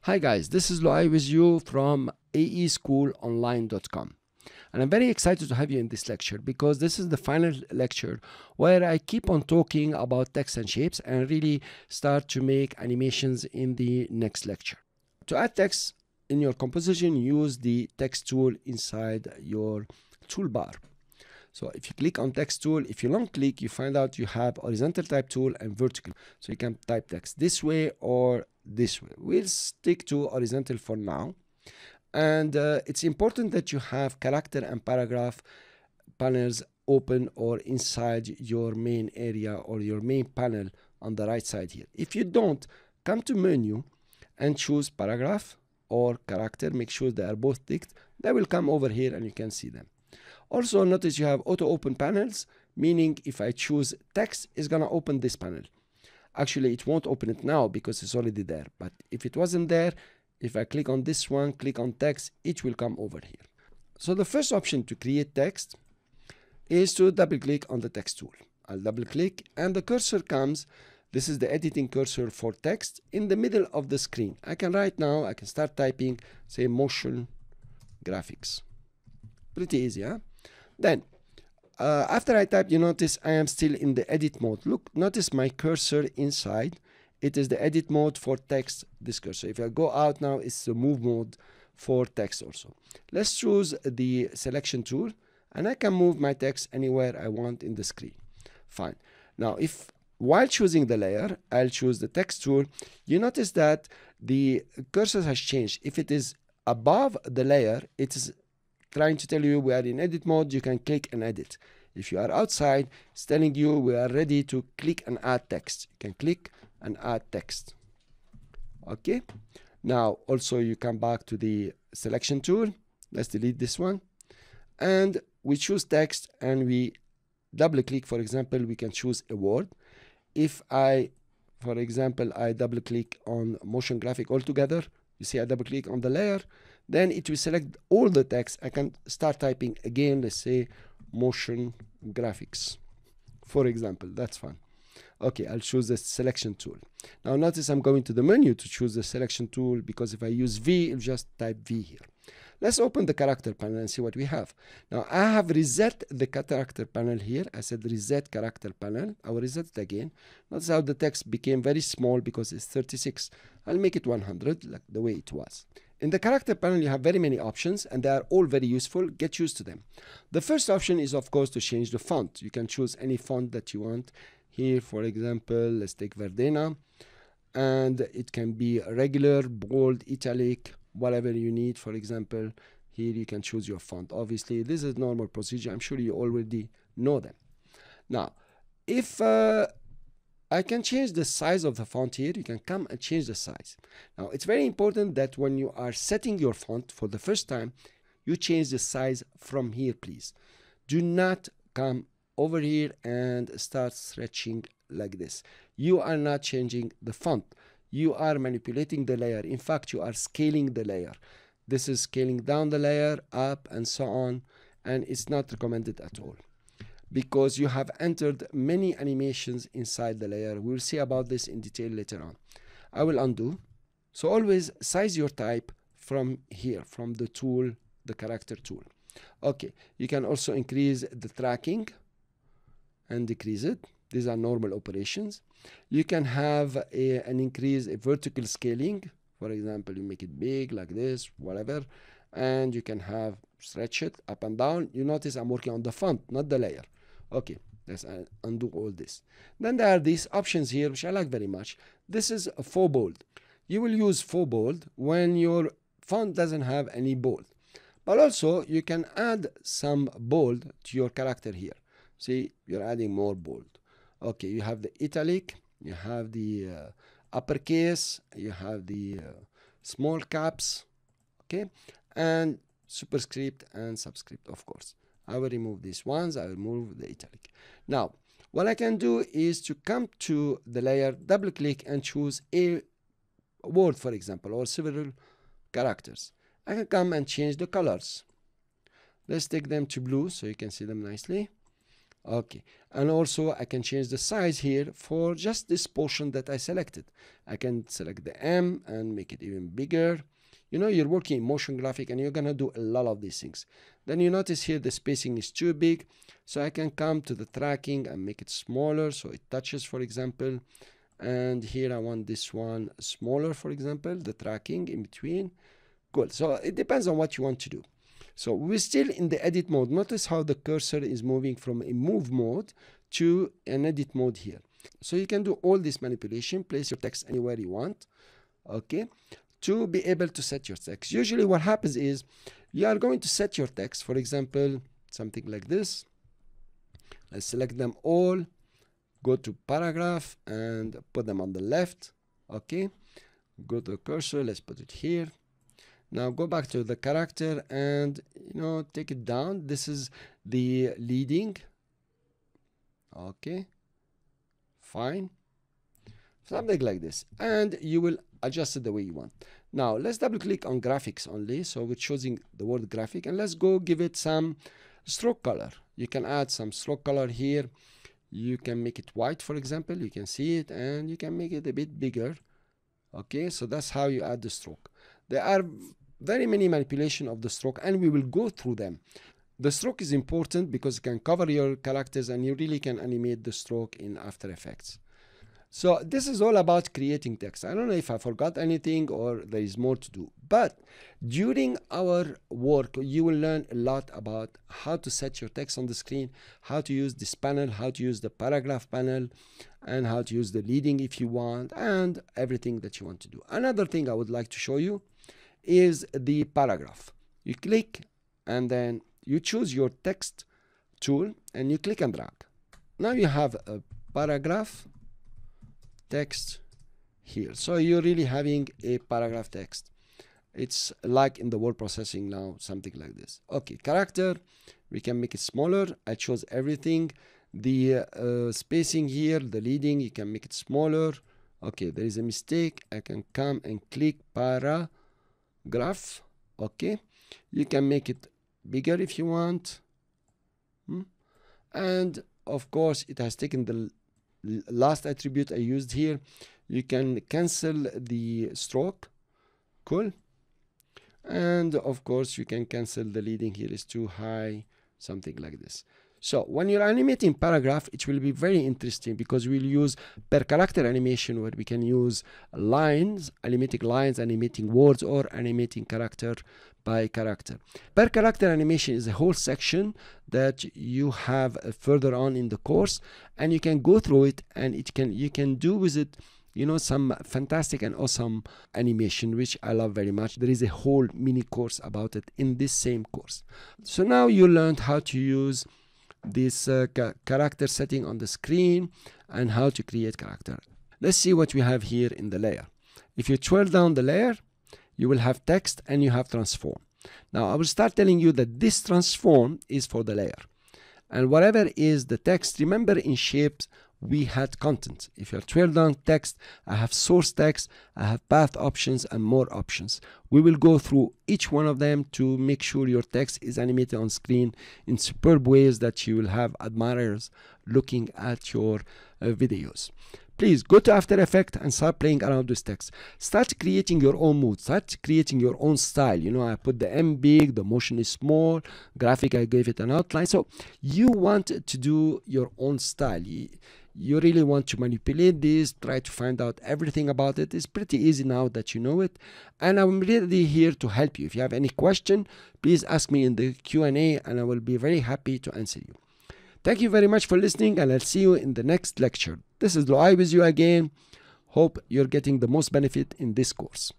Hi guys, this is Luai with you from aeschoolonline.com, and I'm very excited to have you in this lecture because this is the final lecture where I keep on talking about text and shapes and really start to make animations in the next lecture. To add text in your composition, use the text tool inside your toolbar. So if you click on text tool, if you long click, you find out you have horizontal type tool and vertical. So you can type text this way or this way. We'll stick to horizontal for now. And it's important that you have character and paragraph panels open or inside your main area or your main panel on the right side here. If you don't, come to menu and choose paragraph or character. Make sure they are both ticked. They will come over here and you can see them. Also notice you have auto open panels, meaning if I choose text, it's gonna open this panel. Actually, it won't open it now because it's already there. But if it wasn't there, if I click on this one, click on text, it will come over here. So the first option to create text is to double click on the text tool. I'll double click and the cursor comes. This is the editing cursor for text in the middle of the screen. I can right now, I can start typing, say motion graphics. Pretty easy, huh? Then, after I type, you notice I am still in the edit mode. Look, notice my cursor inside. It is the edit mode for text, this cursor. If I go out now, it's the move mode for text also. Let's choose the selection tool, and I can move my text anywhere I want in the screen. Fine. Now, if while choosing the layer, I'll choose the text tool, you notice that the cursor has changed. If it is above the layer, it is trying to tell you we are in edit mode, you can click and edit. If you are outside, it's telling you we are ready to click and add text. You can click and add text. Okay. Now, also you come back to the selection tool. Let's delete this one. And we choose text and we double click. For example, we can choose a word. If I, for example, I double click on motion graphic altogether, you see I double click on the layer, then it will select all the text. I can start typing again, let's say motion graphics, for example. That's fine. Okay, I'll choose the selection tool. Now notice I'm going to the menu to choose the selection tool because if I use V, it'll just type V here. Let's open the character panel and see what we have. Now I have reset the character panel here. I said reset character panel. I will reset it again. Notice how the text became very small because it's 36. I'll make it 100 like the way it was. In the character panel, you have very many options and they are all very useful. Get used to them. The first option is, of course, to change the font. You can choose any font that you want. Here, for example, let's take Verdena. And it can be regular, bold, italic, whatever you need. For example, here you can choose your font. Obviously, this is normal procedure. I'm sure you already know them. Now, if I can change the size of the font here. You can come and change the size. Now, it's very important that when you are setting your font for the first time, you change the size from here, please. Do not come over here and start stretching like this. You are not changing the font. You are manipulating the layer. In fact, you are scaling the layer. This is scaling down the layer, up, and so on, and it's not recommended at all, because you have entered many animations inside the layer. We'll see about this in detail later on. I will undo. So always size your type from here, from the tool, the character tool. Okay, you can also increase the tracking and decrease it. These are normal operations. You can have an increase, a vertical scaling. For example, you make it big like this, whatever. And you can have stretch it up and down. You notice I'm working on the font, not the layer. Okay, let's undo all this. Then there are these options here, which I like very much. This is a faux bold. You will use faux bold when your font doesn't have any bold. But also, you can add some bold to your character here. See, you're adding more bold. Okay, you have the italic, you have the uppercase, you have the small caps, okay, and superscript and subscript, of course. I will remove these ones. I will remove the italic. Now, what I can do is to come to the layer, double click and choose a word, for example, or several characters. I can come and change the colors. Let's take them to blue so you can see them nicely. Okay, and also I can change the size here for just this portion that I selected. I can select the M and make it even bigger. You know, you're working in motion graphic and you're gonna do a lot of these things. Then you notice here the spacing is too big, so I can come to the tracking and make it smaller so it touches, for example. And here I want this one smaller, for example, the tracking in between. Cool. So it depends on what you want to do. So we're still in the edit mode. Notice how the cursor is moving from a move mode to an edit mode here. So you can do all this manipulation, place your text anywhere you want, okay, to be able to set your text. Usually what happens is you are going to set your text, for example, something like this. Let's select them all, go to paragraph and put them on the left, okay. Go to the cursor, let's put it here. Now go back to the character and, you know, take it down. This is the leading. Okay, fine. Something like this. And you will adjust it the way you want. Now let's double click on graphics only. So we're choosing the word graphic and let's go give it some stroke color. You can add some stroke color here. You can make it white, for example. You can see it and you can make it a bit bigger. Okay, so that's how you add the stroke. There are very many manipulation of the stroke and we will go through them. The stroke is important because it can cover your characters and you really can animate the stroke in After Effects. So this is all about creating text. I don't know if I forgot anything or there is more to do, but during our work you will learn a lot about how to set your text on the screen, how to use this panel, how to use the paragraph panel, and how to use the leading if you want, and everything that you want to do. Another thing I would like to show you is the paragraph. You click and then you choose your text tool and you click and drag. Now you have a paragraph text here. So you're really having a paragraph text. It's like in the word processing now, something like this. Okay, character, we can make it smaller. I chose everything. The spacing here, the leading, you can make it smaller. Okay, there is a mistake. I can come and click paragraph. Okay, you can make it bigger if you want. And of course it has taken the last attribute I used here. You can cancel the stroke. Cool. And of course you can cancel the leading here is too high, something like this. So when you're animating paragraph, it will be very interesting because we'll use per character animation where we can use lines, animating words, or animating character by character. Per character animation is a whole section that you have further on in the course, and you can go through it and you can do with it, you know, some fantastic and awesome animation, which I love very much. There is a whole mini course about it in this same course. So now you learned how to use this character setting on the screen and how to create character. Let's see what we have here in the layer. If you twirl down the layer, you will have text and you have transform. Now I will start telling you that this transform is for the layer, and whatever is the text, remember in shapes we had content. If you twirl down text, I have source text, I have path options and more options. We will go through each one of them to make sure your text is animated on screen in superb ways that you will have admirers looking at your videos. Please go to After Effects and start playing around with text. Start creating your own mood. Start creating your own style. You know, I put the M big, the motion is small, graphic, I gave it an outline. So you want to do your own style. You really want to manipulate this, try to find out everything about it. It's pretty easy now that you know it. And I'm really here to help you. If you have any question, please ask me in the Q&A and I will be very happy to answer you. Thank you very much for listening, and I'll see you in the next lecture. This is Luai with you again. Hope you're getting the most benefit in this course.